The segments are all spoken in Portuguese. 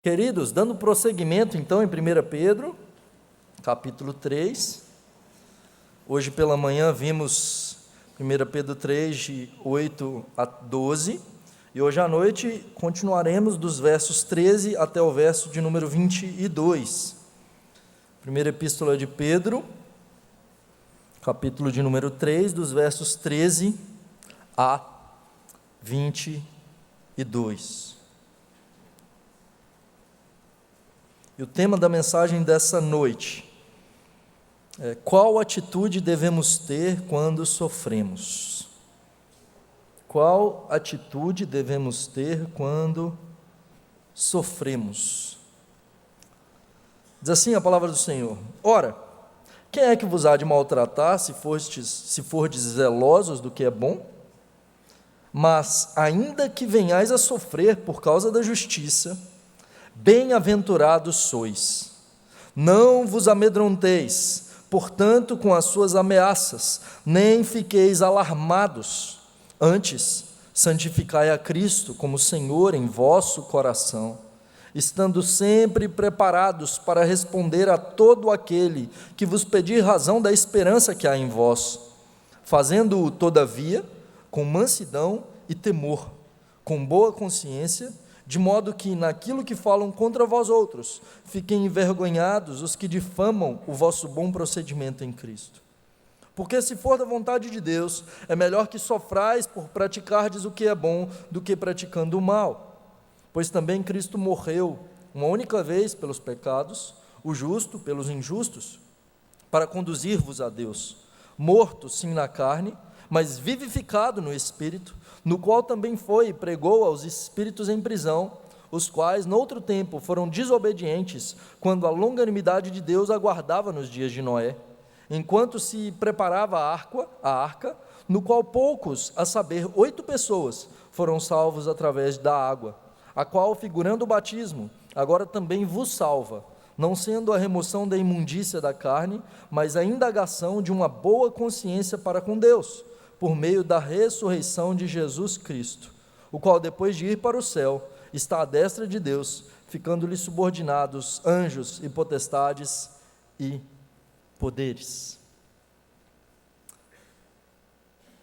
Queridos, dando prosseguimento então em 1 Pedro, capítulo 3, hoje pela manhã vimos 1 Pedro 3, de 8 a 12, e hoje à noite continuaremos dos versos 13 até o verso de número 22. Primeira Epístola de Pedro, capítulo de número 3, dos versos 13 a 22. E o tema da mensagem dessa noite é: qual atitude devemos ter quando sofremos? Qual atitude devemos ter quando sofremos? Diz assim a palavra do Senhor: ora, quem é que vos há de maltratar se fordes zelosos do que é bom? Mas ainda que venhais a sofrer por causa da justiça, bem-aventurados sois. Não vos amedronteis, portanto, com as suas ameaças, nem fiqueis alarmados. Antes, santificai a Cristo como Senhor em vosso coração, estando sempre preparados para responder a todo aquele que vos pedir razão da esperança que há em vós, fazendo-o, todavia, com mansidão e temor, com boa consciência, de modo que naquilo que falam contra vós outros, fiquem envergonhados os que difamam o vosso bom procedimento em Cristo. Porque se for da vontade de Deus, é melhor que sofrais por praticardes o que é bom, do que praticando o mal. Pois também Cristo morreu uma única vez pelos pecados, o justo pelos injustos, para conduzir-vos a Deus, morto sim na carne, mas vivificado no Espírito, no qual também foi e pregou aos espíritos em prisão, os quais, noutro tempo, foram desobedientes, quando a longanimidade de Deus aguardava nos dias de Noé, enquanto se preparava a arca, no qual poucos, a saber, 8 pessoas, foram salvos através da água, a qual, figurando o batismo, agora também vos salva, não sendo a remoção da imundícia da carne, mas a indagação de uma boa consciência para com Deus, por meio da ressurreição de Jesus Cristo, o qual, depois de ir para o céu, está à destra de Deus, ficando-lhe subordinados anjos e potestades e poderes.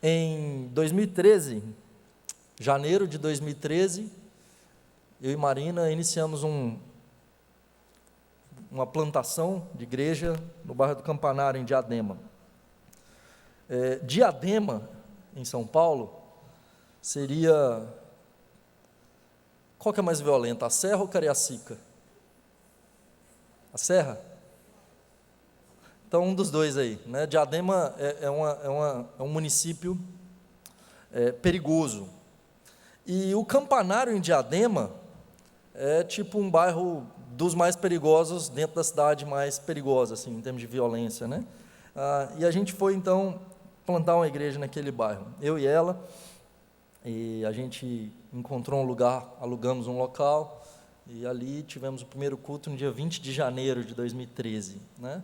Em 2013, janeiro de 2013, eu e Marina iniciamos uma plantação de igreja no bairro do Campanário, em Diadema. Diadema, em São Paulo, seria... Qual que é mais violenta, a Serra ou Cariacica? A Serra? Então, um dos dois aí, né? Diadema é um município perigoso. E o Campanário, em Diadema, é tipo um bairro dos mais perigosos, dentro da cidade mais perigosa, assim, em termos de violência, né? E a gente foi, então, plantar uma igreja naquele bairro, eu e ela, e a gente encontrou um lugar, alugamos um local, e ali tivemos o primeiro culto no dia 20 de janeiro de 2013, né?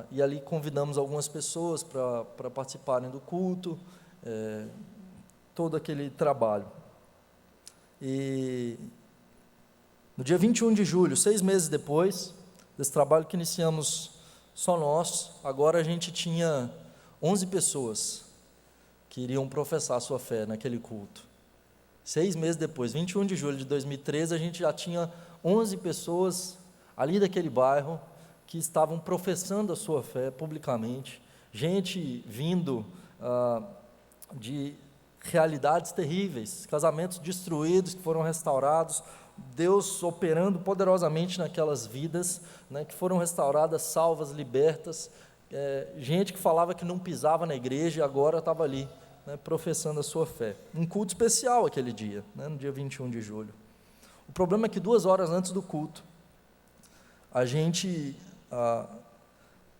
E ali convidamos algumas pessoas para participarem do culto, todo aquele trabalho. E no dia 21 de julho, 6 meses depois desse trabalho que iniciamos só nós, agora a gente tinha 11 pessoas que iriam professar a sua fé naquele culto. 6 meses depois, 21 de julho de 2013, a gente já tinha 11 pessoas ali daquele bairro que estavam professando a sua fé publicamente, gente vindo de realidades terríveis, casamentos destruídos que foram restaurados, Deus operando poderosamente naquelas vidas, né, que foram restauradas, salvas, libertas, gente que falava que não pisava na igreja e agora estava ali, né, professando a sua fé. Um culto especial aquele dia, né, no dia 21 de julho. O problema é que 2 horas antes do culto, a gente,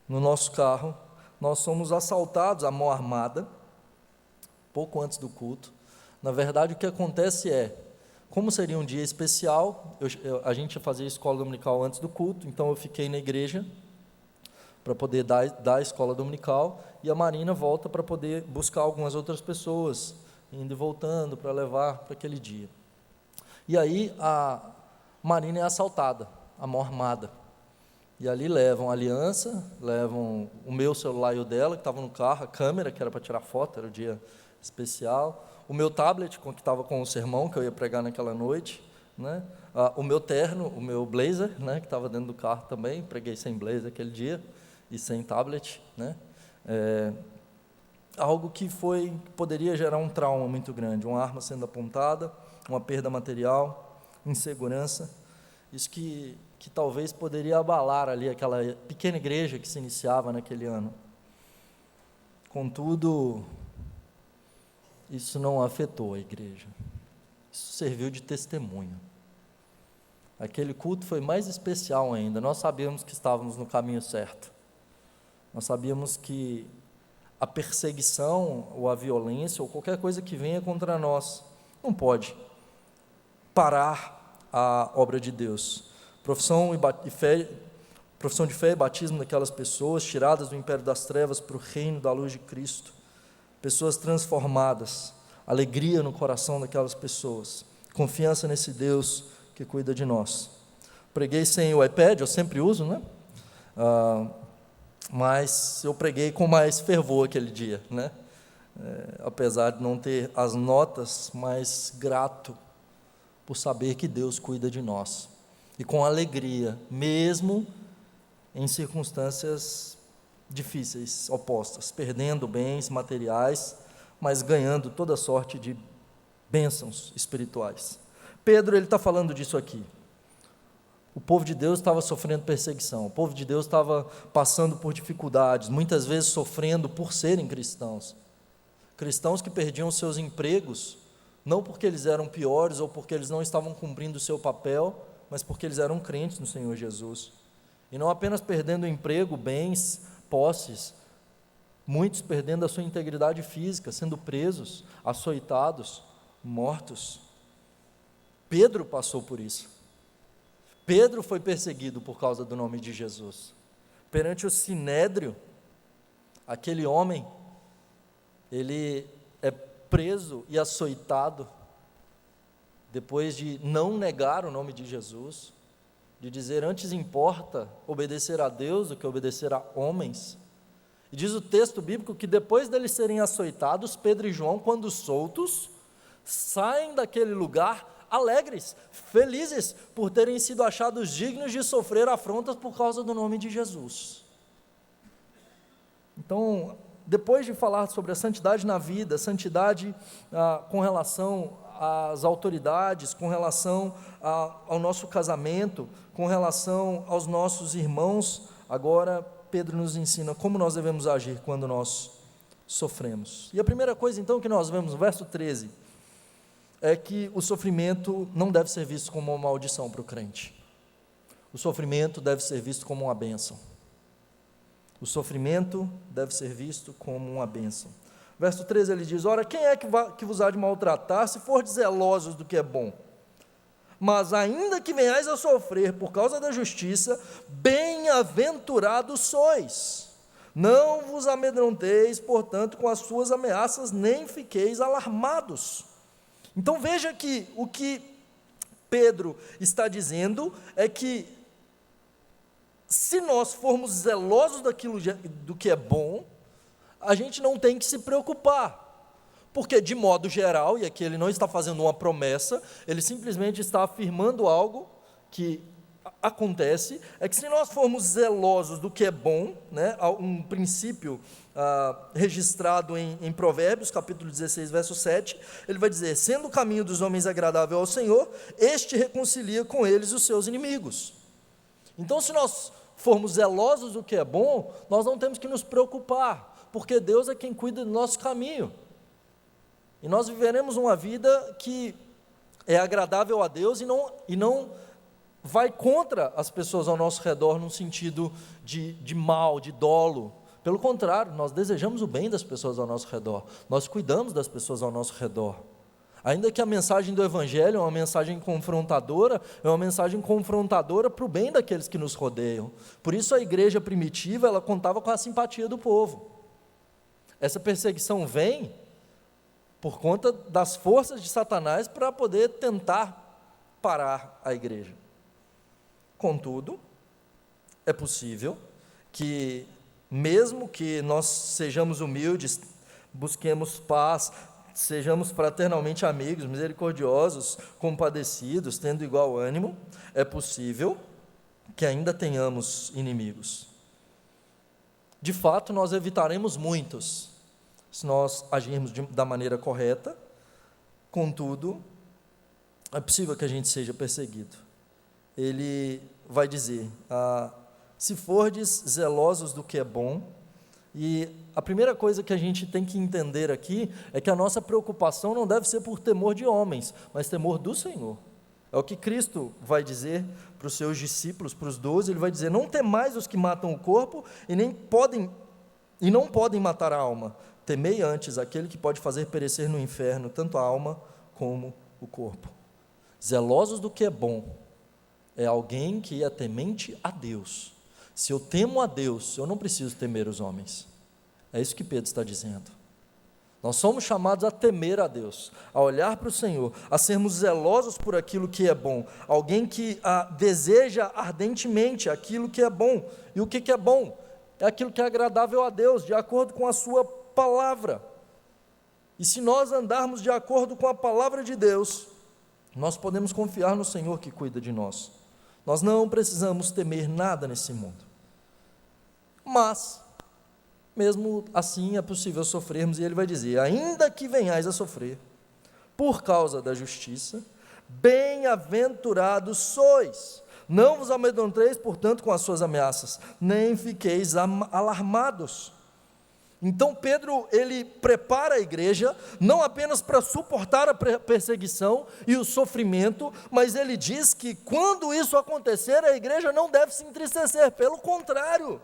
no nosso carro, nós somos assaltados à mão armada, pouco antes do culto. Na verdade, o que acontece como seria um dia especial, a gente ia fazer a escola dominical antes do culto, então eu fiquei na igreja para poder dar a escola dominical, e a Marina volta para poder buscar algumas outras pessoas, indo e voltando para levar para aquele dia. E aí, Marina é assaltada, a mão armada. E ali levam a aliança, levam o meu celular e o dela, que estava no carro, a câmera, que era para tirar foto, era o dia especial, o meu tablet, que estava com o sermão que eu ia pregar naquela noite, né? O meu terno, o meu blazer, né? Que estava dentro do carro também, preguei sem blazer aquele dia, e sem tablet, né? Algo que poderia gerar um trauma muito grande, uma arma sendo apontada, uma perda material, insegurança, isso que talvez poderia abalar ali aquela pequena igreja que se iniciava naquele ano. Contudo, isso não afetou a igreja, isso serviu de testemunho. Aquele culto foi mais especial ainda, nós sabíamos que estávamos no caminho certo, nós sabíamos que a perseguição, ou a violência, ou qualquer coisa que venha contra nós, não pode parar a obra de Deus. Profissão de fé e batismo daquelas pessoas, tiradas do império das trevas para o reino da luz de Cristo, pessoas transformadas, alegria no coração daquelas pessoas, confiança nesse Deus que cuida de nós. Preguei sem o iPad, eu sempre uso, né? Mas eu preguei com mais fervor aquele dia, né? Apesar de não ter as notas, mas grato por saber que Deus cuida de nós, e com alegria, mesmo em circunstâncias difíceis, opostas, perdendo bens materiais, mas ganhando toda sorte de bênçãos espirituais. Pedro, ele está falando disso aqui. O povo de Deus estava sofrendo perseguição, o povo de Deus estava passando por dificuldades, muitas vezes sofrendo por serem cristãos. Cristãos que perdiam seus empregos, não porque eles eram piores ou porque eles não estavam cumprindo o seu papel, mas porque eles eram crentes no Senhor Jesus. E não apenas perdendo emprego, bens, posses, muitos perdendo a sua integridade física, sendo presos, açoitados, mortos. Pedro passou por isso. Pedro foi perseguido por causa do nome de Jesus. Perante o sinédrio, aquele homem, ele é preso e açoitado, depois de não negar o nome de Jesus, de dizer antes importa obedecer a Deus do que obedecer a homens. E diz o texto bíblico que depois deles serem açoitados, Pedro e João, quando soltos, saem daquele lugar alegres, felizes por terem sido achados dignos de sofrer afrontas por causa do nome de Jesus. Então, depois de falar sobre a santidade na vida, santidade com relação às autoridades, com relação ao nosso casamento, com relação aos nossos irmãos, agora Pedro nos ensina como nós devemos agir quando nós sofremos. E a primeira coisa então que nós vemos no verso 13, é que o sofrimento não deve ser visto como uma maldição para o crente. O sofrimento deve ser visto como uma bênção. O sofrimento deve ser visto como uma bênção. Verso 13 ele diz: ora, quem é que vos há de maltratar, se fordes zelosos do que é bom? Mas ainda que venhais a sofrer por causa da justiça, bem-aventurados sois. Não vos amedronteis, portanto, com as suas ameaças, nem fiqueis alarmados. Então veja que o que Pedro está dizendo é que, se nós formos zelosos do que é bom, a gente não tem que se preocupar, porque de modo geral, e aqui ele não está fazendo uma promessa, ele simplesmente está afirmando algo que acontece, é que se nós formos zelosos do que é bom, né, um princípio registrado em Provérbios, capítulo 16, verso 7, ele vai dizer: sendo o caminho dos homens agradável ao Senhor, este reconcilia com eles os seus inimigos. Então, se nós formos zelosos do que é bom, nós não temos que nos preocupar, porque Deus é quem cuida do nosso caminho, e nós viveremos uma vida que é agradável a Deus e não vai contra as pessoas ao nosso redor, num sentido de mal, de dolo. Pelo contrário, nós desejamos o bem das pessoas ao nosso redor, nós cuidamos das pessoas ao nosso redor. Ainda que a mensagem do Evangelho é uma mensagem confrontadora, para o bem daqueles que nos rodeiam. Por isso a igreja primitiva, ela contava com a simpatia do povo. Essa perseguição vem por conta das forças de Satanás para poder tentar parar a igreja. Contudo, é possível que, mesmo que nós sejamos humildes, busquemos paz, sejamos fraternalmente amigos, misericordiosos, compadecidos, tendo igual ânimo, é possível que ainda tenhamos inimigos. De fato, nós evitaremos muitos, se nós agirmos da maneira correta. Contudo, é possível que a gente seja perseguido. Ele vai dizer, se fordes zelosos do que é bom, e a primeira coisa que a gente tem que entender aqui, é que a nossa preocupação não deve ser por temor de homens, mas temor do Senhor. É o que Cristo vai dizer para os seus discípulos, para os 12, ele vai dizer, não temais os que matam o corpo, e não podem matar a alma, temei antes aquele que pode fazer perecer no inferno, tanto a alma como o corpo. Zelosos do que é bom, é alguém que é temente a Deus. Se eu temo a Deus, eu não preciso temer os homens. É isso que Pedro está dizendo. Nós somos chamados a temer a Deus, a olhar para o Senhor, a sermos zelosos por aquilo que é bom. Alguém que deseja ardentemente aquilo que é bom. E o que é bom? É aquilo que é agradável a Deus, de acordo com a sua palavra. E se nós andarmos de acordo com a palavra de Deus, nós podemos confiar no Senhor que cuida de nós. Nós não precisamos temer nada nesse mundo. Mas, mesmo assim, é possível sofrermos, e ele vai dizer, ainda que venhais a sofrer, por causa da justiça, bem-aventurados sois. Não vos amedronteis, portanto, com as suas ameaças, nem fiqueis alarmados. Então Pedro, ele prepara a igreja, não apenas para suportar a perseguição e o sofrimento, mas ele diz que quando isso acontecer, a igreja não deve se entristecer, pelo contrário,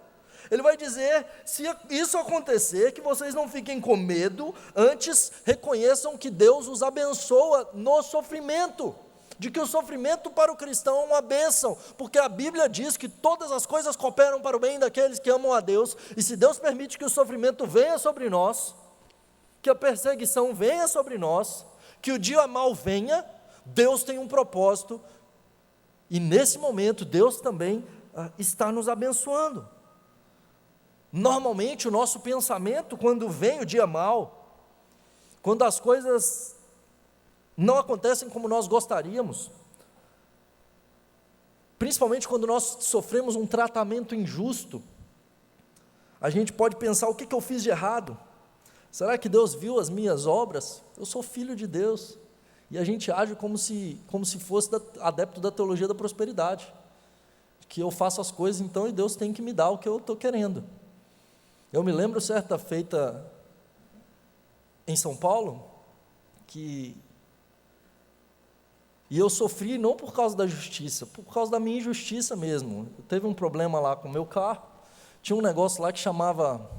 ele vai dizer, se isso acontecer, que vocês não fiquem com medo, antes reconheçam que Deus os abençoa no sofrimento, de que o sofrimento para o cristão é uma bênção, porque a Bíblia diz que todas as coisas cooperam para o bem daqueles que amam a Deus, e se Deus permite que o sofrimento venha sobre nós, que a perseguição venha sobre nós, que o dia mal venha, Deus tem um propósito, e nesse momento Deus também está nos abençoando. Normalmente o nosso pensamento, quando vem o dia mal, quando as coisas não acontecem como nós gostaríamos, principalmente quando nós sofremos um tratamento injusto, a gente pode pensar, o que eu fiz de errado? Será que Deus viu as minhas obras? Eu sou filho de Deus, e a gente age como se fosse adepto da teologia da prosperidade, que eu faço as coisas então e Deus tem que me dar o que eu estou querendo. Eu me lembro certa feita em São Paulo, e eu sofri não por causa da justiça, por causa da minha injustiça mesmo. Teve um problema lá com o meu carro, tinha um negócio lá que chamava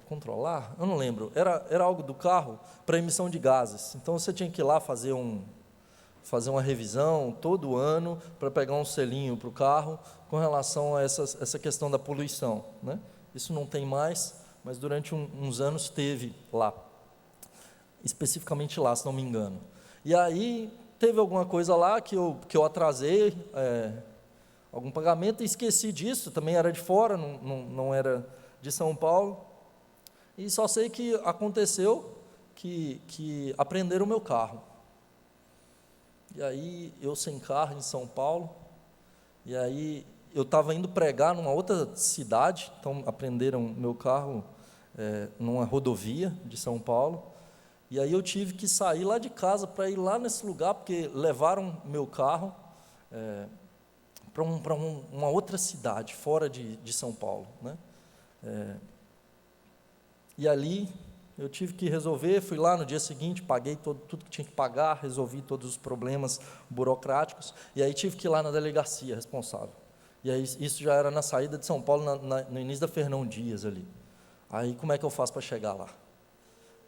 controlar, eu não lembro, era algo do carro para emissão de gases, então você tinha que ir lá fazer uma revisão todo ano, para pegar um selinho para o carro, com relação a essa questão da poluição, né? Isso não tem mais, mas durante uns anos teve lá, especificamente lá, se não me engano. E aí teve alguma coisa lá que eu atrasei, algum pagamento, e esqueci disso, também era de fora, não era de São Paulo, e só sei que aconteceu que apreenderam o meu carro. E aí eu sem carro em São Paulo, e aí eu estava indo pregar numa outra cidade, então apreenderam meu carro numa rodovia de São Paulo, e aí eu tive que sair lá de casa para ir lá nesse lugar, porque levaram meu carro para uma outra cidade, fora de São Paulo, né? E ali eu tive que resolver, fui lá no dia seguinte, paguei tudo que tinha que pagar, resolvi todos os problemas burocráticos, e aí tive que ir lá na delegacia responsável. E aí isso já era na saída de São Paulo, no início da Fernão Dias ali. Aí como é que eu faço para chegar lá?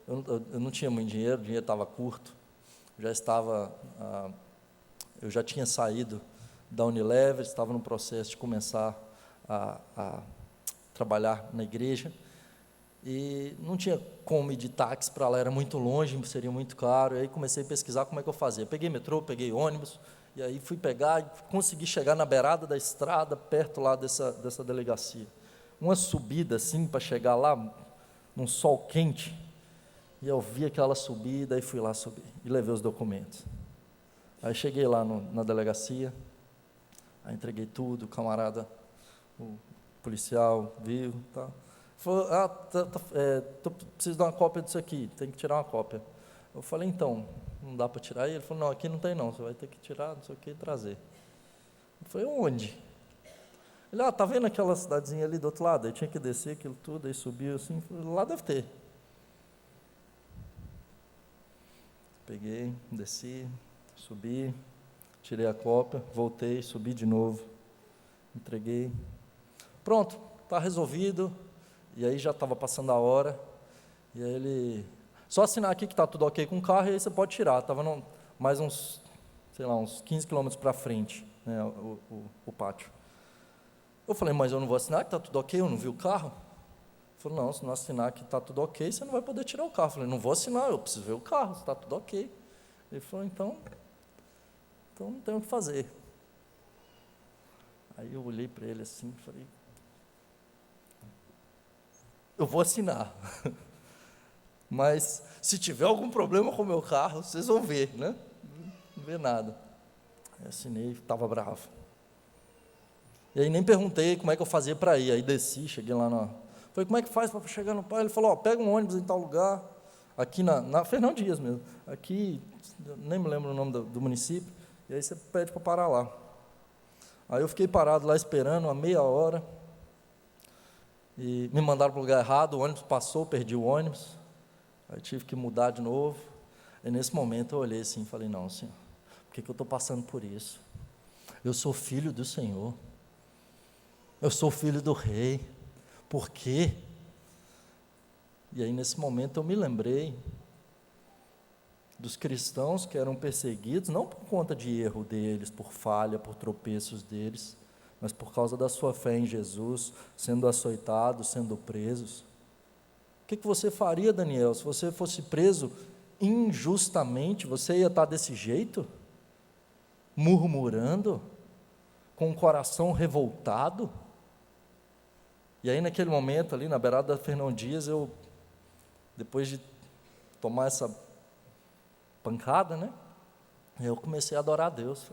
Eu não tinha muito dinheiro, o dinheiro estava curto, eu já tinha saído da Unilever, estava no processo de começar a trabalhar na igreja, e não tinha como ir de táxi para lá, era muito longe, seria muito caro, e aí comecei a pesquisar como é que eu fazia. Peguei metrô, peguei ônibus, E aí fui pegar e consegui chegar na beirada da estrada, perto lá dessa delegacia. Uma subida assim para chegar lá, num sol quente. E eu vi aquela subida e fui lá subir. E levei os documentos. Aí cheguei lá na delegacia, aí entreguei tudo, o camarada, o policial viu, tá? Falou, preciso dar uma cópia disso aqui, tem que tirar uma cópia. Eu falei, então, não dá para tirar? E ele falou, não, aqui não tem não, você vai ter que tirar, não sei o que, e trazer. Eu falei, onde? Ele, tá vendo aquela cidadezinha ali do outro lado? Aí tinha que descer aquilo tudo, aí subiu assim, falei, lá deve ter. Peguei, desci, subi, tirei a cópia, voltei, subi de novo, entreguei. Pronto, está resolvido. E aí já estava passando a hora. E aí ele, só assinar aqui que está tudo ok com o carro, e aí você pode tirar. Estava mais uns 15 quilômetros para frente, né, o pátio. Eu falei, mas eu não vou assinar que está tudo ok, eu não vi o carro. Ele falou, não, se não assinar que está tudo ok, você não vai poder tirar o carro. Eu falei, não vou assinar, eu preciso ver o carro, se está tudo ok. Ele falou, então não tem o que fazer. Aí eu olhei para ele assim e falei, eu vou assinar, mas se tiver algum problema com o meu carro, vocês vão ver, né? Não vê nada. Aí assinei, estava bravo. E aí nem perguntei como é que eu fazia para ir, aí desci, cheguei lá falei, como é que faz para chegar no pai? Ele falou, pega um ônibus em tal lugar, aqui na Fernão Dias mesmo, aqui, nem me lembro o nome do município, e aí você pede para parar lá. Aí eu fiquei parado lá esperando uma meia hora, e me mandaram para o lugar errado, o ônibus passou, perdi o ônibus, aí tive que mudar de novo. E nesse momento eu olhei assim e falei, não, Senhor, por que eu estou passando por isso? Eu sou filho do Senhor, eu sou filho do Rei, por quê? E aí nesse momento eu me lembrei dos cristãos que eram perseguidos, não por conta de erro deles, por falha, por tropeços deles, mas por causa da sua fé em Jesus, sendo açoitados, sendo presos. O que você faria, Daniel, se você fosse preso injustamente? Você ia estar desse jeito? Murmurando? Com o coração revoltado? E aí naquele momento, ali na beirada da Fernão Dias, depois de tomar essa pancada, né? Eu comecei a adorar a Deus,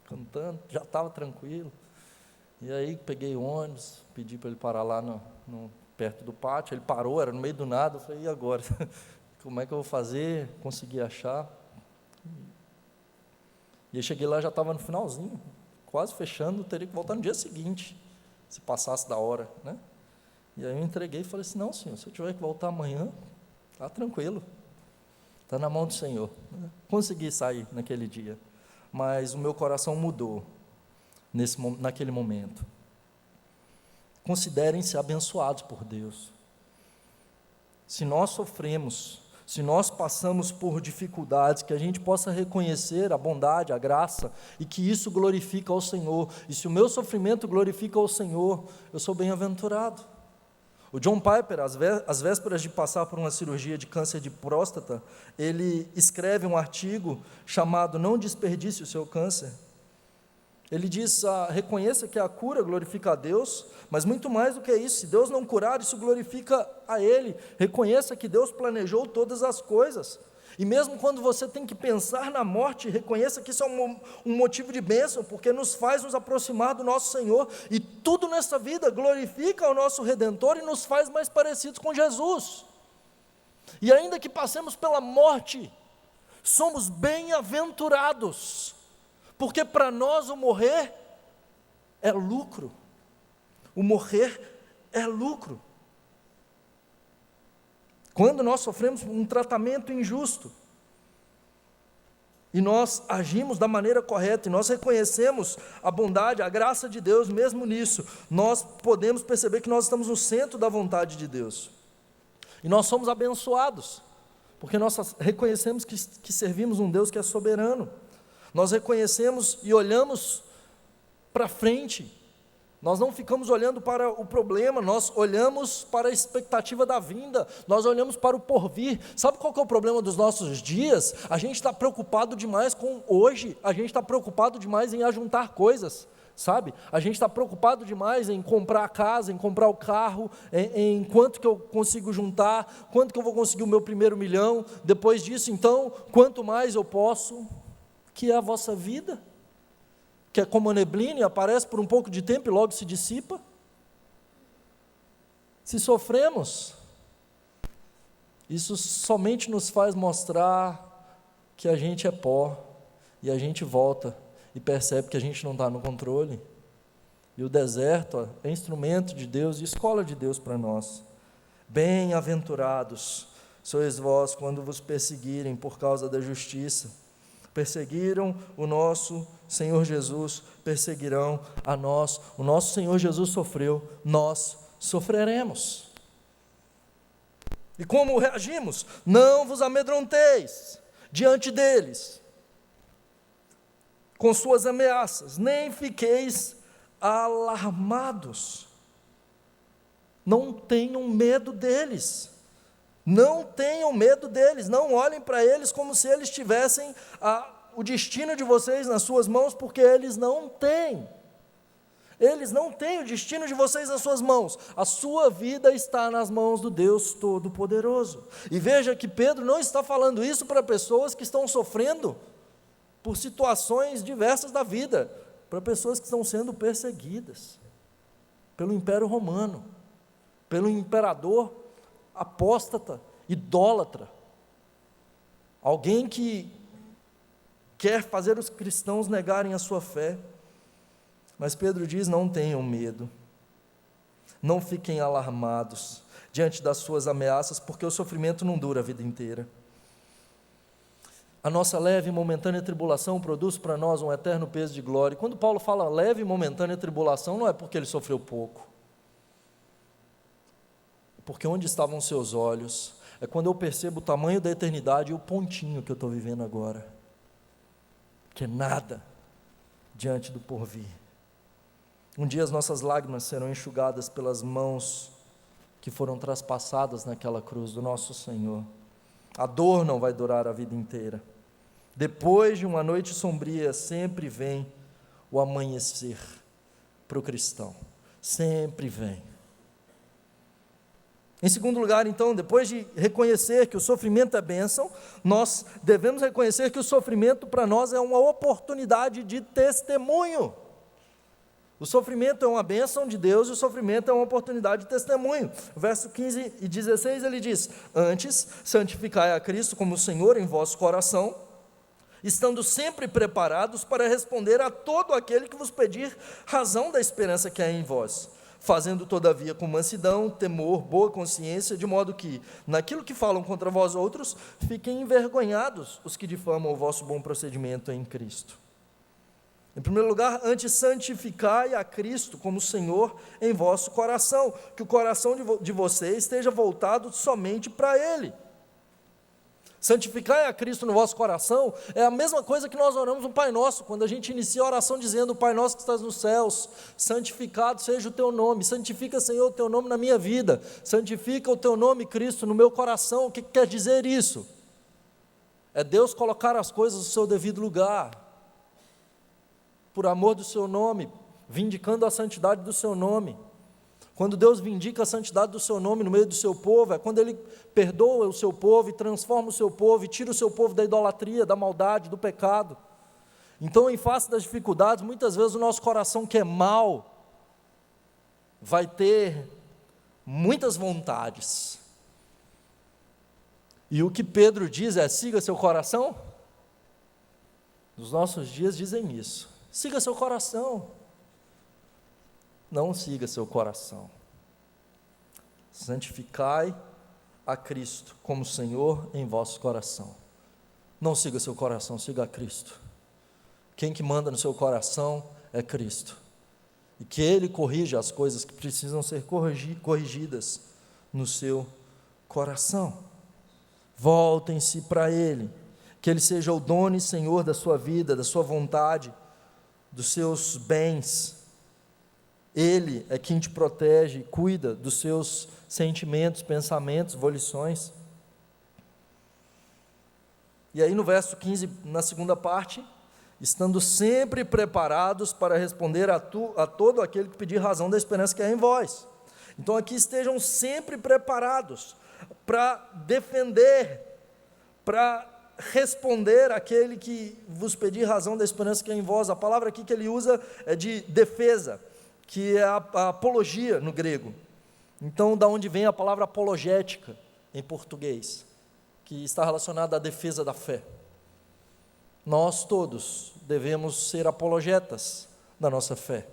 cantando, já estava tranquilo. E aí peguei o ônibus, pedi para ele parar lá perto do pátio, ele parou, era no meio do nada, eu falei, e agora? Como é que eu vou fazer? Consegui achar. E aí cheguei lá, já estava no finalzinho, quase fechando, teria que voltar no dia seguinte, se passasse da hora, né? E aí eu entreguei e falei assim, não, Senhor, se eu tiver que voltar amanhã, tá tranquilo. Está na mão do Senhor. Consegui sair naquele dia, mas o meu coração mudou naquele momento. Considerem-se abençoados por Deus. Se nós sofremos, se nós passamos por dificuldades, que a gente possa reconhecer a bondade, a graça, e que isso glorifica ao Senhor. E se o meu sofrimento glorifica ao Senhor, eu sou bem-aventurado. O John Piper, às vésperas de passar por uma cirurgia de câncer de próstata, ele escreve um artigo chamado Não Desperdice o Seu Câncer. Ele diz, reconheça que a cura glorifica a Deus, mas muito mais do que isso, se Deus não curar, isso glorifica a Ele. Reconheça que Deus planejou todas as coisas. E mesmo quando você tem que pensar na morte, reconheça que isso é um motivo de bênção, porque nos faz nos aproximar do nosso Senhor, e tudo nessa vida glorifica ao nosso Redentor e nos faz mais parecidos com Jesus. E ainda que passemos pela morte, somos bem-aventurados, porque para nós o morrer é lucro. O morrer é lucro. Quando nós sofremos um tratamento injusto, e nós agimos da maneira correta, e nós reconhecemos a bondade, a graça de Deus, mesmo nisso, nós podemos perceber que nós estamos no centro da vontade de Deus, e nós somos abençoados, porque nós reconhecemos que servimos um Deus que é soberano, nós reconhecemos e olhamos para frente, Nós não ficamos olhando para o problema, nós olhamos para a expectativa da vinda, nós olhamos para o porvir. Sabe qual que é o problema dos nossos dias? A gente está preocupado demais com hoje, a gente está preocupado demais em ajuntar coisas, sabe? A gente está preocupado demais em comprar a casa, em comprar o carro, em quanto que eu consigo juntar, quanto que eu vou conseguir o meu primeiro milhão, depois disso, então, quanto mais eu posso, que é a vossa vida, que é como a neblina e aparece por um pouco de tempo e logo se dissipa. Se sofremos, isso somente nos faz mostrar que a gente é pó, e a gente volta e percebe que a gente não está no controle. E o deserto é instrumento de Deus e escola de Deus para nós. Bem-aventurados sois vós quando vos perseguirem por causa da justiça. Perseguiram o nosso Senhor Jesus, perseguirão a nós. O nosso Senhor Jesus sofreu, nós sofreremos. E como reagimos? Não vos amedronteis diante deles, com suas ameaças, nem fiqueis alarmados. Não tenham medo deles. Não tenham medo deles, não olhem para eles como se eles tivessem o destino de vocês nas suas mãos, porque eles não têm. Eles não têm o destino de vocês nas suas mãos. A sua vida está nas mãos do Deus Todo-Poderoso. E veja que Pedro não está falando isso para pessoas que estão sofrendo por situações diversas da vida, para pessoas que estão sendo perseguidas pelo Império Romano, pelo imperador apóstata, idólatra, alguém que quer fazer os cristãos negarem a sua fé. Mas Pedro diz: não tenham medo, não fiquem alarmados diante das suas ameaças, porque o sofrimento não dura a vida inteira. A nossa leve e momentânea tribulação produz para nós um eterno peso de glória. E quando Paulo fala leve e momentânea tribulação, não é porque ele sofreu pouco, porque onde estavam seus olhos, é quando eu percebo o tamanho da eternidade e o pontinho que eu estou vivendo agora, que é nada diante do porvir. Um dia as nossas lágrimas serão enxugadas pelas mãos que foram traspassadas naquela cruz do nosso Senhor. A dor não vai durar a vida inteira. Depois de uma noite sombria, sempre vem o amanhecer para o cristão, sempre vem. Em segundo lugar, então, depois de reconhecer que o sofrimento é bênção, nós devemos reconhecer que o sofrimento para nós é uma oportunidade de testemunho. O sofrimento é uma bênção de Deus e o sofrimento é uma oportunidade de testemunho. Verso 15 e 16 ele diz: antes, santificai a Cristo como Senhor em vosso coração, estando sempre preparados para responder a todo aquele que vos pedir razão da esperança que há em vós, fazendo todavia com mansidão, temor, boa consciência, de modo que, naquilo que falam contra vós outros, fiquem envergonhados os que difamam o vosso bom procedimento em Cristo. Em primeiro lugar, antes santificai a Cristo como Senhor em vosso coração, que o coração de vocês esteja voltado somente para Ele. Santificai a Cristo no vosso coração é a mesma coisa que nós oramos no Pai Nosso, quando a gente inicia a oração dizendo: Pai Nosso que estás nos céus, santificado seja o teu nome, santifica, Senhor, o teu nome na minha vida, santifica o teu nome, Cristo, no meu coração. O que quer dizer isso? É Deus colocar as coisas no seu devido lugar, por amor do seu nome, vindicando a santidade do seu nome. Quando Deus vindica a santidade do seu nome no meio do seu povo, é quando Ele perdoa o seu povo e transforma o seu povo e tira o seu povo da idolatria, da maldade, do pecado. Então, em face das dificuldades, muitas vezes o nosso coração que é mau vai ter muitas vontades. E o que Pedro diz é: siga seu coração. Nos nossos dias dizem isso: siga seu coração. Não siga seu coração. Santificai a Cristo como Senhor em vosso coração. Não siga seu coração, siga a Cristo. Quem que manda no seu coração é Cristo. E que Ele corrija as coisas que precisam ser corrigidas no seu coração. Voltem-se para Ele, que Ele seja o dono e Senhor da sua vida, da sua vontade, dos seus bens. Ele é quem te protege e cuida dos seus sentimentos, pensamentos, volições. E aí no verso 15, na segunda parte, estando sempre preparados para responder a todo aquele que pedir razão da esperança que é em vós. Então aqui estejam sempre preparados para defender, para responder àquele que vos pedir razão da esperança que é em vós. A palavra aqui que ele usa é de defesa, que é a apologia no grego. Então, da onde vem a palavra apologética em português, que está relacionada à defesa da fé. Nós todos devemos ser apologetas da nossa fé.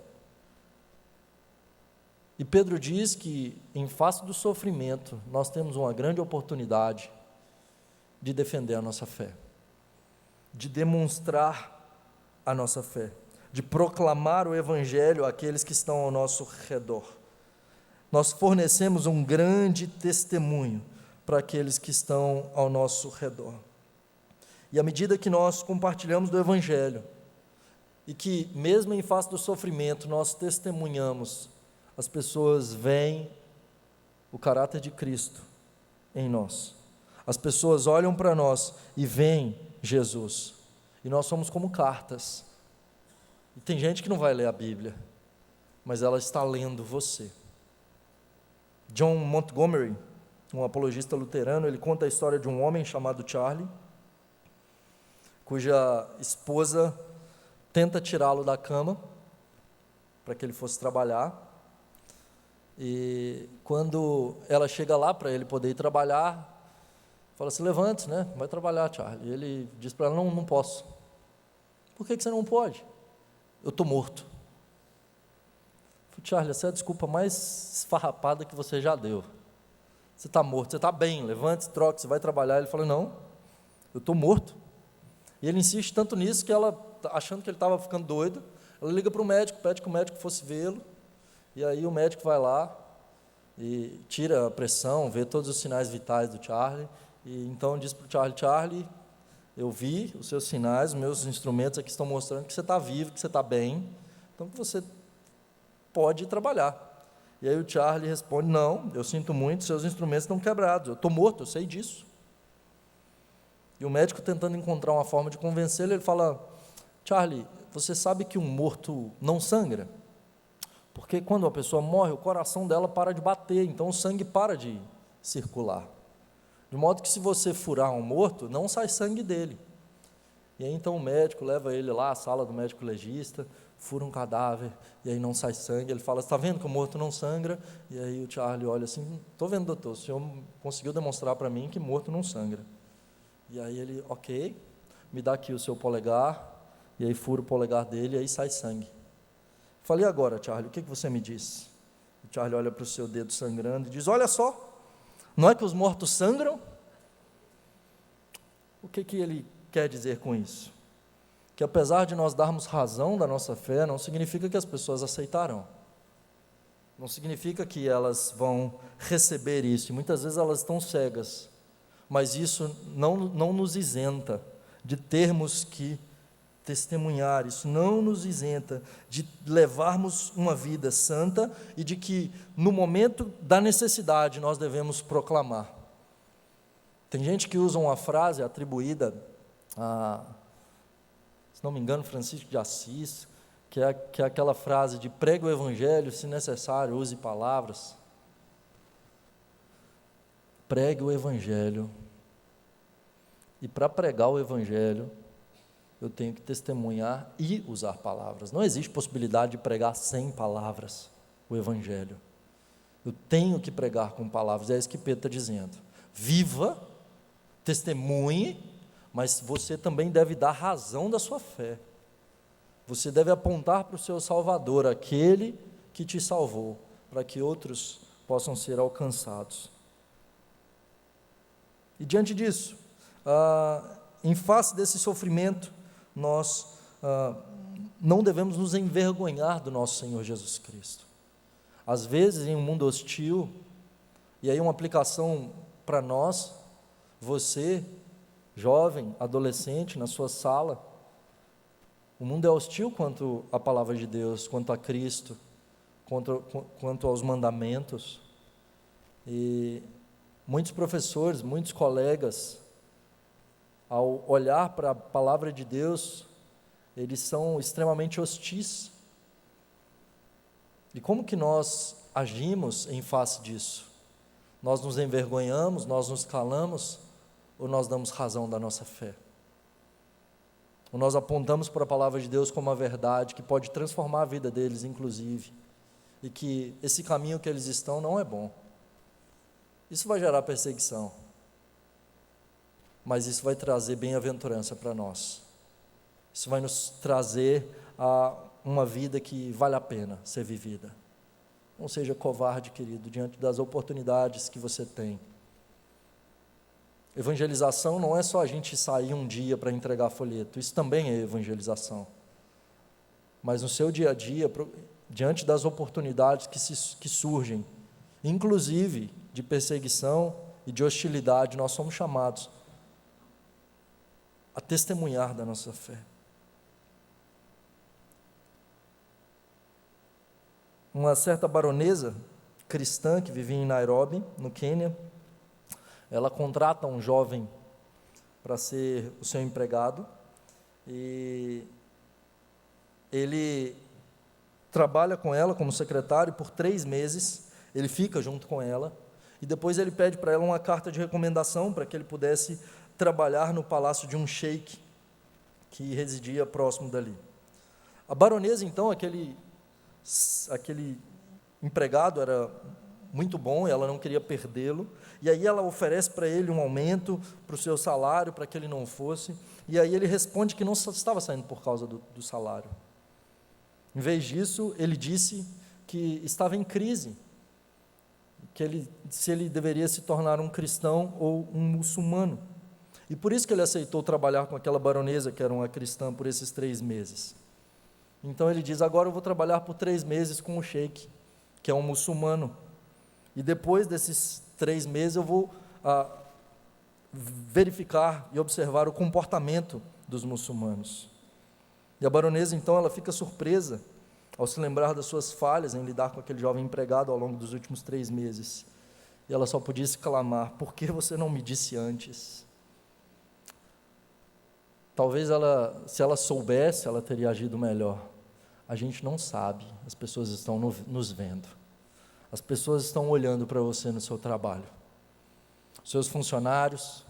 E Pedro diz que, em face do sofrimento, nós temos uma grande oportunidade de defender a nossa fé, de demonstrar a nossa fé, de proclamar o Evangelho àqueles que estão ao nosso redor. Nós fornecemos um grande testemunho para aqueles que estão ao nosso redor. E à medida que nós compartilhamos do Evangelho, e que mesmo em face do sofrimento nós testemunhamos, as pessoas veem o caráter de Cristo em nós. As pessoas olham para nós e veem Jesus. E nós somos como cartas. E tem gente que não vai ler a Bíblia, mas ela está lendo você. John Montgomery, um apologista luterano, ele conta a história de um homem chamado Charlie, cuja esposa tenta tirá-lo da cama para que ele fosse trabalhar. E quando ela chega lá para ele poder ir trabalhar, fala assim: levante, né? Vai trabalhar, Charlie. E ele diz para ela: não posso. Por que você não pode? Eu estou morto. Charlie, essa é a desculpa mais esfarrapada que você já deu. Você está morto, você está bem, levante, troque, você vai trabalhar. Ele fala: não, eu estou morto. E ele insiste tanto nisso que ela, achando que ele estava ficando doido, ela liga para o médico, pede que o médico fosse vê-lo. E aí o médico vai lá e tira a pressão, vê todos os sinais vitais do Charlie. E então diz para o Charlie: Charlie, eu vi os seus sinais, os meus instrumentos aqui estão mostrando que você está vivo, que você está bem, então que você pode ir trabalhar. E aí o Charlie responde: não, eu sinto muito, seus instrumentos estão quebrados, eu estou morto, eu sei disso. E o médico, tentando encontrar uma forma de convencê-lo, ele fala: Charlie, você sabe que um morto não sangra? Porque quando a pessoa morre, o coração dela para de bater, então o sangue para de circular. De modo que se você furar um morto, não sai sangue dele. E aí então o médico leva ele lá à sala do médico legista, fura um cadáver, e aí não sai sangue. Ele fala: está vendo que o morto não sangra? E aí o Charlie olha assim: estou vendo, doutor, o senhor conseguiu demonstrar para mim que morto não sangra. E aí ele: ok, me dá aqui o seu polegar. E aí fura o polegar dele, e aí sai sangue. Falei: agora, Charlie, o que você me diz? O Charlie olha para o seu dedo sangrando e diz: olha só, não é que os mortos sangram? O que ele quer dizer com isso? Que apesar de nós darmos razão da nossa fé, não significa que as pessoas aceitarão. Não significa que elas vão receber isso. E muitas vezes elas estão cegas. Mas isso não nos isenta de termos que testemunhar, isso não nos isenta de levarmos uma vida santa e de que no momento da necessidade nós devemos proclamar. Tem gente que usa uma frase atribuída a, se não me engano, Francisco de Assis, que é aquela frase de: pregue o Evangelho, se necessário, use palavras. Pregue o Evangelho. E para pregar o Evangelho, eu tenho que testemunhar e usar palavras. Não existe possibilidade de pregar sem palavras o Evangelho. Eu tenho que pregar com palavras, é isso que Pedro está dizendo. Viva, testemunhe, mas você também deve dar razão da sua fé. Você deve apontar para o seu Salvador, aquele que te salvou, para que outros possam ser alcançados. E diante disso, em face desse sofrimento, nós não devemos nos envergonhar do nosso Senhor Jesus Cristo. Às vezes, em um mundo hostil, e aí uma aplicação para nós, você, jovem, adolescente, na sua sala, o mundo é hostil quanto à palavra de Deus, quanto a Cristo, quanto aos mandamentos. E muitos professores, muitos colegas, ao olhar para a palavra de Deus, eles são extremamente hostis. E como que nós agimos em face disso? Nós nos envergonhamos, nós nos calamos, ou nós damos razão da nossa fé? Ou nós apontamos para a palavra de Deus como a verdade, que pode transformar a vida deles, inclusive, e que esse caminho que eles estão não é bom. Isso vai gerar perseguição, mas isso vai trazer bem-aventurança para nós. Isso vai nos trazer uma vida que vale a pena ser vivida. Não seja covarde, querido, diante das oportunidades que você tem. Evangelização não é só a gente sair um dia para entregar folheto, isso também é evangelização. Mas no seu dia a dia, diante das oportunidades que surgem, inclusive de perseguição e de hostilidade, nós somos chamados a testemunhar da nossa fé. Uma certa baronesa cristã que vivia em Nairobi, no Quênia, ela contrata um jovem para ser o seu empregado, e ele trabalha com ela como secretário por 3 meses, ele fica junto com ela, e depois ele pede para ela uma carta de recomendação para que ele pudesse trabalhar no palácio de um sheik que residia próximo dali. A baronesa, então, aquele empregado era muito bom, e ela não queria perdê-lo, e aí ela oferece para ele um aumento para o seu salário, para que ele não fosse, e aí ele responde que não estava saindo por causa do salário. Em vez disso, ele disse que estava em crise, se ele deveria se tornar um cristão ou um muçulmano, e por isso que ele aceitou trabalhar com aquela baronesa, que era uma cristã, por esses 3 meses. Então ele diz: agora eu vou trabalhar por 3 meses com o sheik, que é um muçulmano, e depois desses 3 meses eu vou verificar e observar o comportamento dos muçulmanos. E a baronesa, então, ela fica surpresa ao se lembrar das suas falhas em lidar com aquele jovem empregado ao longo dos últimos 3 meses. E ela só podia exclamar: por que você não me disse antes? Talvez se ela soubesse, ela teria agido melhor. A gente não sabe, as pessoas estão nos vendo. As pessoas estão olhando para você no seu trabalho. Seus funcionários,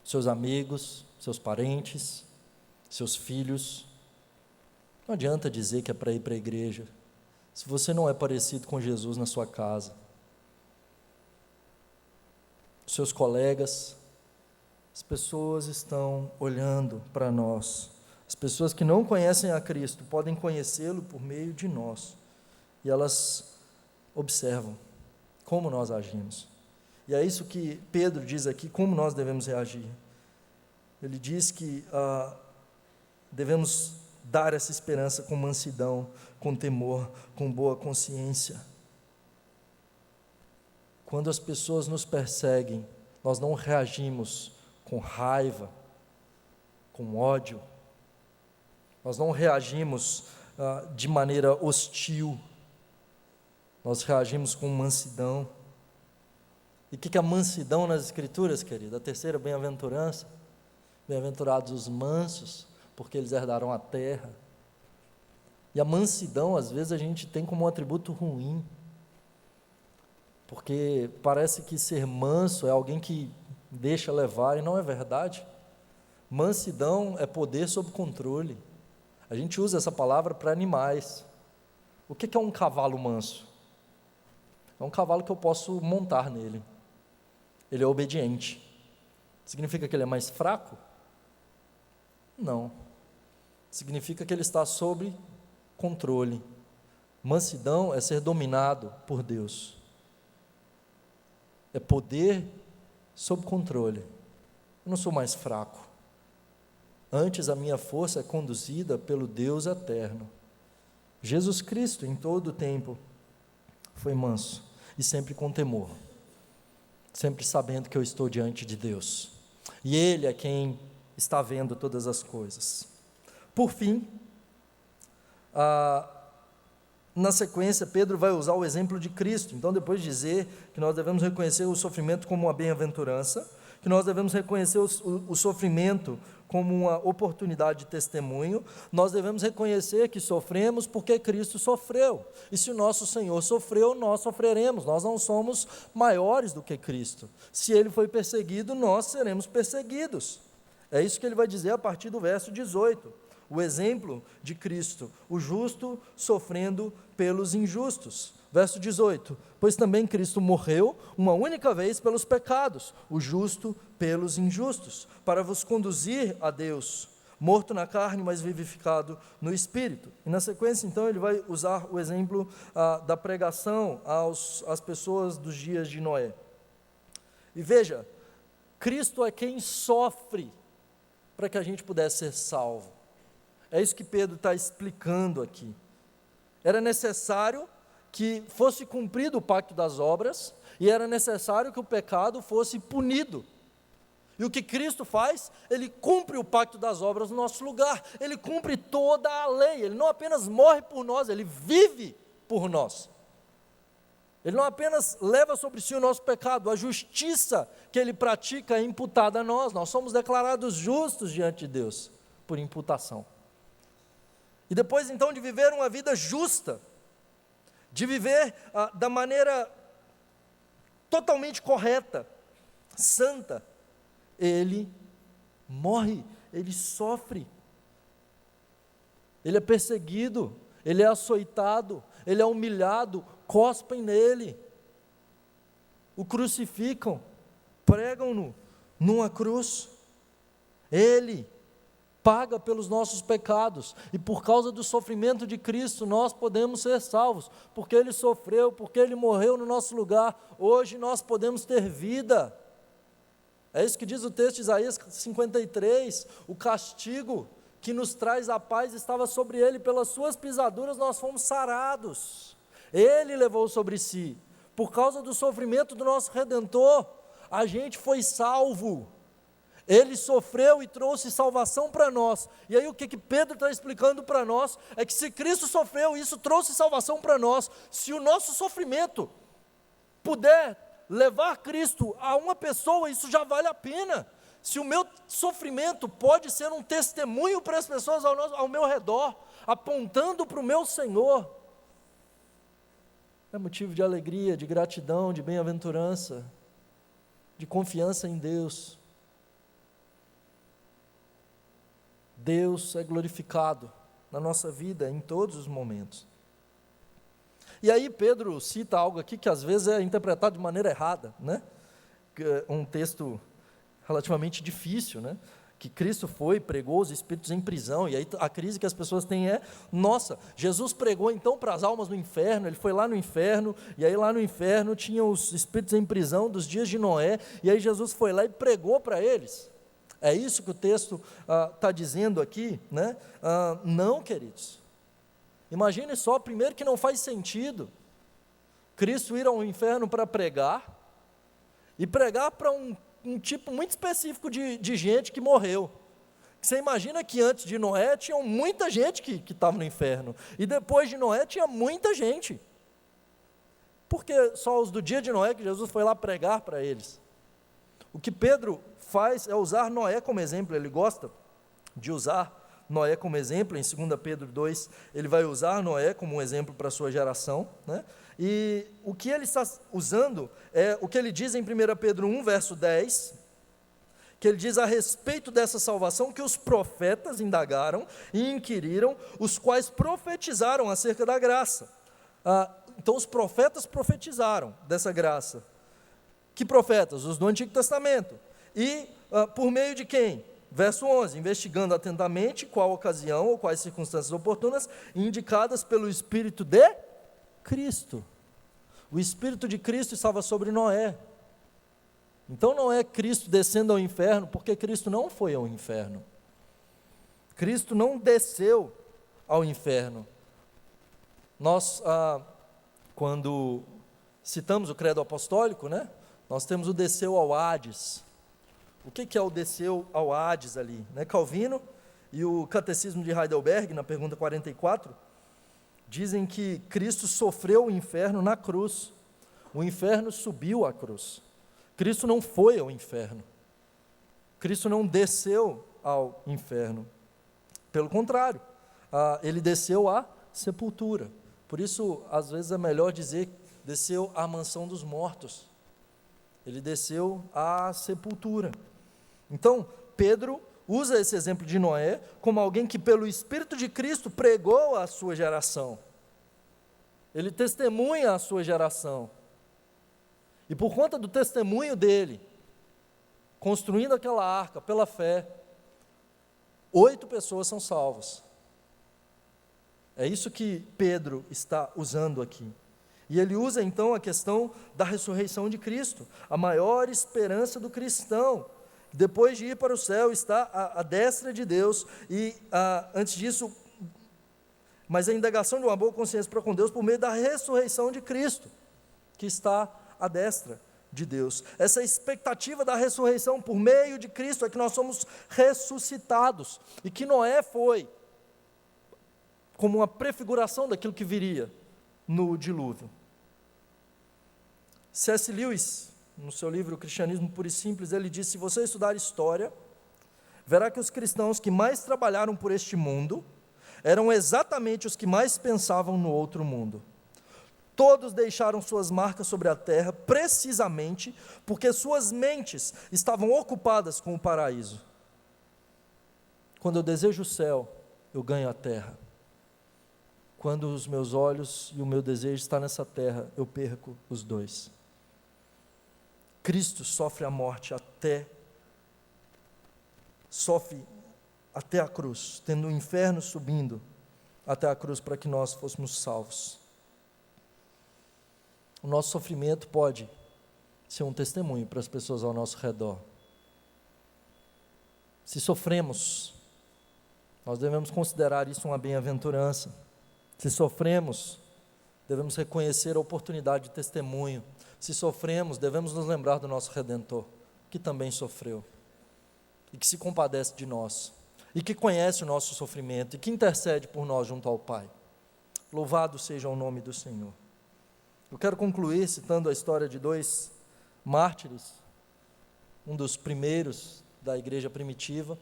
seus amigos, seus parentes, seus filhos. Não adianta dizer que é para ir para a igreja, se você não é parecido com Jesus na sua casa. Seus colegas, as pessoas estão olhando para nós. As pessoas que não conhecem a Cristo podem conhecê-lo por meio de nós, e elas observam como nós agimos. E é isso que Pedro diz aqui, como nós devemos reagir. Ele diz que devemos dar essa esperança com mansidão, com temor, com boa consciência. Quando as pessoas nos perseguem, nós não reagimos com raiva, com ódio, nós não reagimos de maneira hostil, nós reagimos com mansidão. E o que é a mansidão nas Escrituras, querido? A terceira bem-aventurança: bem-aventurados os mansos, porque eles herdarão a terra. E a mansidão, às vezes, a gente tem como um atributo ruim, porque parece que ser manso é alguém que deixa levar, e não é verdade. Mansidão é poder sob controle. A gente usa essa palavra para animais. O que é um cavalo manso? É um cavalo que eu posso montar nele. Ele é obediente. Significa que ele é mais fraco? Não. Significa que ele está sob controle. Mansidão é ser dominado por Deus. É poder sob controle. Eu não sou mais fraco. Antes, a minha força é conduzida pelo Deus eterno. Jesus Cristo, em todo o tempo, foi manso e sempre com temor, sempre sabendo que eu estou diante de Deus, e Ele é quem está vendo todas as coisas. Por fim, na sequência, Pedro vai usar o exemplo de Cristo. Então, depois de dizer que nós devemos reconhecer o sofrimento como uma bem-aventurança, que nós devemos reconhecer o sofrimento como uma oportunidade de testemunho, nós devemos reconhecer que sofremos porque Cristo sofreu. E se o nosso Senhor sofreu, nós sofreremos. Nós não somos maiores do que Cristo. Se Ele foi perseguido, nós seremos perseguidos. É isso que ele vai dizer a partir do verso 18. O exemplo de Cristo, o justo sofrendo pelos injustos. Verso 18: pois também Cristo morreu uma única vez pelos pecados, o justo pelos injustos, para vos conduzir a Deus, morto na carne, mas vivificado no Espírito. E na sequência, então, ele vai usar o exemplo da pregação às pessoas dos dias de Noé. E veja, Cristo é quem sofre para que a gente pudesse ser salvo. É isso que Pedro está explicando aqui. Era necessário que fosse cumprido o pacto das obras, e era necessário que o pecado fosse punido. E o que Cristo faz? Ele cumpre o pacto das obras no nosso lugar, ele cumpre toda a lei, ele não apenas morre por nós, ele vive por nós. Ele não apenas leva sobre si o nosso pecado, a justiça que ele pratica é imputada a nós, nós somos declarados justos diante de Deus, por imputação. E depois então de viver uma vida justa, de viver da maneira totalmente correta, santa, ele morre, ele sofre, ele é perseguido, ele é açoitado, ele é humilhado, cospem nele, o crucificam, pregam-no numa cruz. Ele paga pelos nossos pecados, e por causa do sofrimento de Cristo, nós podemos ser salvos, porque Ele sofreu, porque Ele morreu no nosso lugar, hoje nós podemos ter vida. É isso que diz o texto de Isaías 53, o castigo que nos traz a paz estava sobre Ele, pelas suas pisaduras nós fomos sarados, Ele levou sobre si, por causa do sofrimento do nosso Redentor, a gente foi salvo. Ele sofreu e trouxe salvação para nós. E aí o que Pedro está explicando para nós é que se Cristo sofreu, isso trouxe salvação para nós. Se o nosso sofrimento puder levar Cristo a uma pessoa, isso já vale a pena. Se o meu sofrimento pode ser um testemunho para as pessoas ao meu redor, apontando para o meu Senhor, é motivo de alegria, de gratidão, de bem-aventurança, de confiança em Deus. Deus é glorificado na nossa vida em todos os momentos. E aí Pedro cita algo aqui que às vezes é interpretado de maneira errada, né? Um texto relativamente difícil, né? Que Cristo pregou os espíritos em prisão, e aí a crise que as pessoas têm é, nossa, Jesus pregou então para as almas no inferno, ele foi lá no inferno, e aí lá no inferno tinha os espíritos em prisão dos dias de Noé, e aí Jesus foi lá e pregou para eles. É isso que o texto está dizendo aqui, né? Não, queridos. Imagine só, primeiro que não faz sentido Cristo ir ao inferno para pregar, e pregar para um tipo muito específico de gente que morreu. Você imagina que antes de Noé tinha muita gente que estava no inferno, e depois de Noé tinha muita gente. Por que só os do dia de Noé que Jesus foi lá pregar para eles? O que Pedro faz é usar Noé como exemplo, ele gosta de usar Noé como exemplo. Em 2 Pedro 2, ele vai usar Noé como um exemplo para a sua geração, né? E o que ele está usando é o que ele diz em 1 Pedro 1, verso 10, que ele diz a respeito dessa salvação que os profetas indagaram e inquiriram, os quais profetizaram acerca da graça. Então os profetas profetizaram dessa graça. Que profetas? Os do Antigo Testamento. E por meio de quem? Verso 11, investigando atentamente qual ocasião ou quais circunstâncias oportunas indicadas pelo Espírito de Cristo. O Espírito de Cristo estava sobre Noé. Então não é Cristo descendo ao inferno, porque Cristo não foi ao inferno. Cristo não desceu ao inferno. Nós, quando citamos o credo apostólico, né? Nós temos o desceu ao Hades. O que é o desceu ao Hades ali? Calvino e o Catecismo de Heidelberg, na pergunta 44, dizem que Cristo sofreu o inferno na cruz. O inferno subiu à cruz. Cristo não foi ao inferno. Cristo não desceu ao inferno. Pelo contrário, ele desceu à sepultura. Por isso, às vezes é melhor dizer desceu à mansão dos mortos. Ele desceu à sepultura. Então, Pedro usa esse exemplo de Noé como alguém que, pelo Espírito de Cristo, pregou à sua geração. Ele testemunha a sua geração. E por conta do testemunho dele, construindo aquela arca pela fé, 8 pessoas são salvas. É isso que Pedro está usando aqui. E ele usa então a questão da ressurreição de Cristo, a maior esperança do cristão. Depois de ir para o céu, está à destra de Deus, e antes disso, mas a indagação de uma boa consciência para com Deus por meio da ressurreição de Cristo, que está à destra de Deus. Essa expectativa da ressurreição por meio de Cristo é que nós somos ressuscitados, e que Noé foi como uma prefiguração daquilo que viria no dilúvio. C.S. Lewis, no seu livro O Cristianismo Puro e Simples, ele diz: se você estudar história, verá que os cristãos que mais trabalharam por este mundo eram exatamente os que mais pensavam no outro mundo. Todos deixaram suas marcas sobre a terra precisamente porque suas mentes estavam ocupadas com o paraíso. Quando eu desejo o céu, eu ganho a terra. Quando os meus olhos e o meu desejo estão nessa terra, eu perco os dois. Cristo sofre a morte sofre até a cruz, tendo o inferno subindo até a cruz para que nós fôssemos salvos. O nosso sofrimento pode ser um testemunho para as pessoas ao nosso redor. Se sofremos, nós devemos considerar isso uma bem-aventurança. Se sofremos, devemos reconhecer a oportunidade de testemunho. Se sofremos, devemos nos lembrar do nosso Redentor, que também sofreu, e que se compadece de nós, e que conhece o nosso sofrimento, e que intercede por nós junto ao Pai. Louvado seja o nome do Senhor. Eu quero concluir citando a história de 2 mártires, um dos primeiros da igreja primitiva,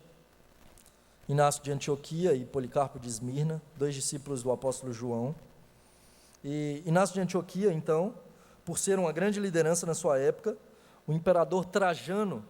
Inácio de Antioquia e Policarpo de Esmirna, 2 discípulos do apóstolo João. E Inácio de Antioquia, então, por ser uma grande liderança na sua época, o imperador Trajano,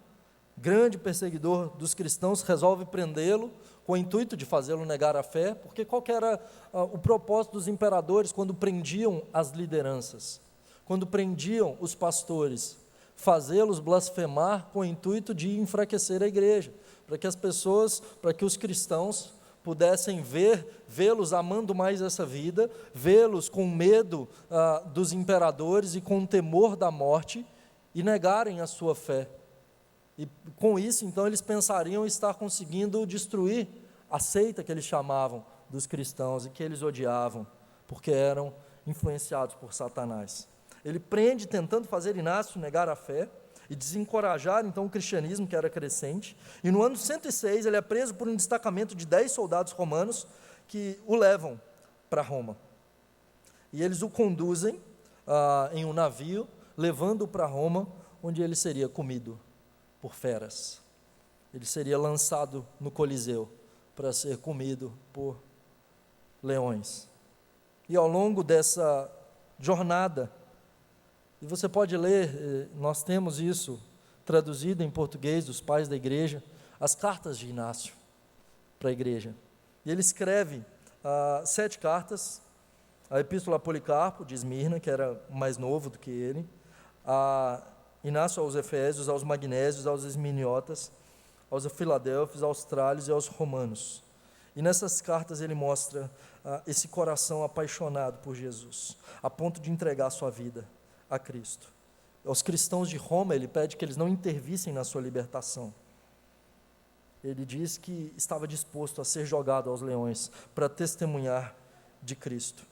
grande perseguidor dos cristãos, resolve prendê-lo com o intuito de fazê-lo negar a fé, porque qual que era o propósito dos imperadores quando prendiam as lideranças, quando prendiam os pastores? Fazê-los blasfemar com o intuito de enfraquecer a igreja, para que os cristãos pudessem vê-los amando mais essa vida, vê-los com medo dos imperadores e com temor da morte, e negarem a sua fé. E com isso, então, eles pensariam estar conseguindo destruir a seita que eles chamavam dos cristãos e que eles odiavam, porque eram influenciados por Satanás. Ele prende, tentando fazer Inácio negar a fé e desencorajar, então, o cristianismo, que era crescente. E no ano 106, ele é preso por um destacamento de 10 soldados romanos que o levam para Roma. E eles o conduzem em um navio, levando-o para Roma, onde ele seria comido por feras. Ele seria lançado no Coliseu para ser comido por leões. E ao longo dessa jornada, e você pode ler, nós temos isso traduzido em português dos pais da igreja, as cartas de Inácio para a igreja. E ele escreve 7 cartas, a Epístola a Policarpo de Esmirna, que era mais novo do que ele, a Inácio aos Efésios, aos Magnésios, aos Esminiotas, aos Filadélfios, aos Tralhos e aos Romanos. E nessas cartas ele mostra esse coração apaixonado por Jesus, a ponto de entregar a sua vida a Cristo. Aos cristãos de Roma ele pede que eles não intervissem na sua libertação. Ele diz que estava disposto a ser jogado aos leões para testemunhar de Cristo.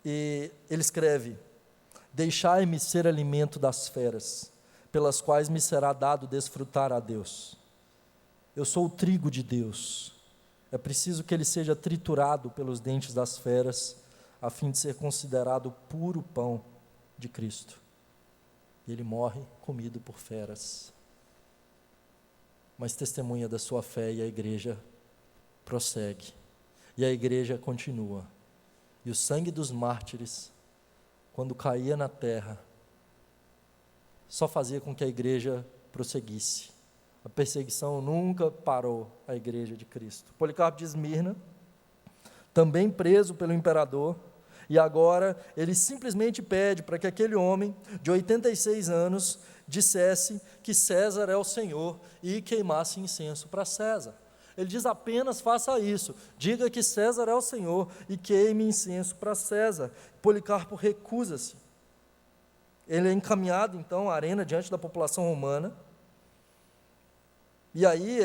E ele escreve: deixai-me ser alimento das feras, pelas quais me será dado desfrutar a Deus. Eu sou o trigo de Deus, é preciso que ele seja triturado pelos dentes das feras, a fim de ser considerado puro pão de Cristo. E ele morre comido por feras, mas testemunha da sua fé, e a igreja prossegue, e a igreja continua. E o sangue dos mártires, quando caía na terra, só fazia com que a igreja prosseguisse. A perseguição nunca parou a igreja de Cristo. Policarpo de Esmirna, também preso pelo imperador, e agora ele simplesmente pede para que aquele homem de 86 anos dissesse que César é o Senhor e queimasse incenso para César. Ele diz apenas: faça isso, diga que César é o Senhor e queime incenso para César. Policarpo recusa-se. Ele é encaminhado então à arena diante da população romana, e aí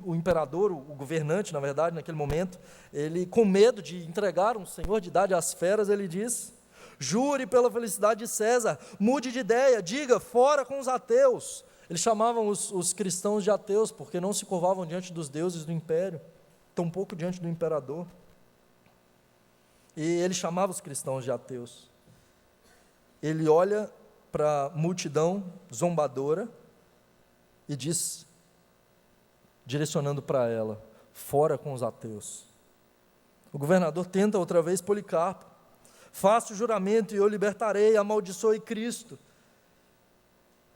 o imperador, o governante, na verdade, naquele momento, ele, com medo de entregar um senhor de idade às feras, ele diz: jure pela felicidade de César, mude de ideia, diga, fora com os ateus. Eles chamavam os cristãos de ateus, porque não se curvavam diante dos deuses do império, tampouco diante do imperador. E ele chamava os cristãos de ateus. Ele olha para a multidão zombadora e diz, direcionando para ela: fora com os ateus. O governador tenta outra vez Policarpo: faça o juramento e eu libertarei, amaldiçoe Cristo.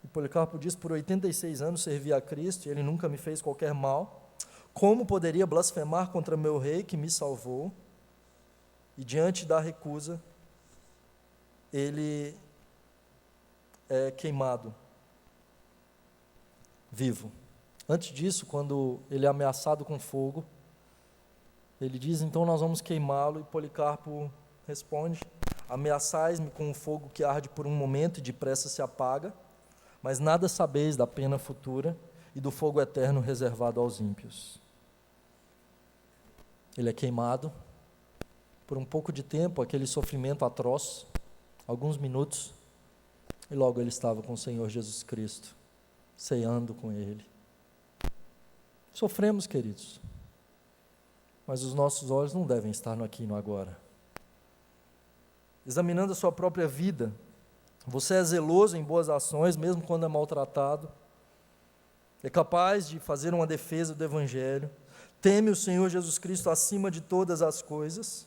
E Policarpo diz: por 86 anos servi a Cristo e ele nunca me fez qualquer mal. Como poderia blasfemar contra meu rei que me salvou? E diante da recusa, ele é queimado vivo. Antes disso, quando ele é ameaçado com fogo, ele diz: então nós vamos queimá-lo. E Policarpo responde: ameaçais-me com um fogo que arde por um momento e depressa se apaga, mas nada sabeis da pena futura e do fogo eterno reservado aos ímpios. Ele é queimado por um pouco de tempo, aquele sofrimento atroz, alguns minutos, e logo ele estava com o Senhor Jesus Cristo, ceando com ele. Sofremos, queridos, mas os nossos olhos não devem estar no aqui e no agora. Examinando a sua própria vida, você é zeloso em boas ações, mesmo quando é maltratado, é capaz de fazer uma defesa do Evangelho, teme o Senhor Jesus Cristo acima de todas as coisas.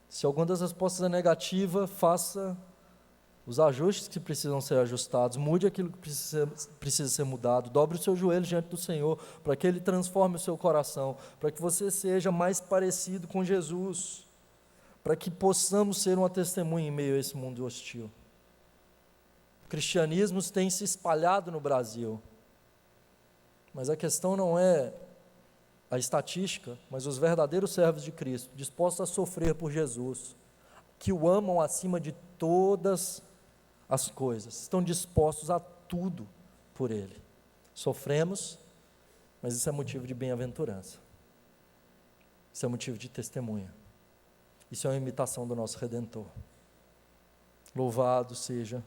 Se alguma das respostas é negativa, faça os ajustes que precisam ser ajustados, mude aquilo que precisa ser mudado, dobre o seu joelho diante do Senhor, para que Ele transforme o seu coração, para que você seja mais parecido com Jesus, para que possamos ser uma testemunha em meio a esse mundo hostil. O cristianismo tem se espalhado no Brasil, mas a questão não é a estatística, mas os verdadeiros servos de Cristo, dispostos a sofrer por Jesus, que o amam acima de todas as coisas, estão dispostos a tudo por Ele. Sofremos, mas isso é motivo de bem-aventurança, isso é motivo de testemunha, isso é uma imitação do nosso Redentor. Louvado seja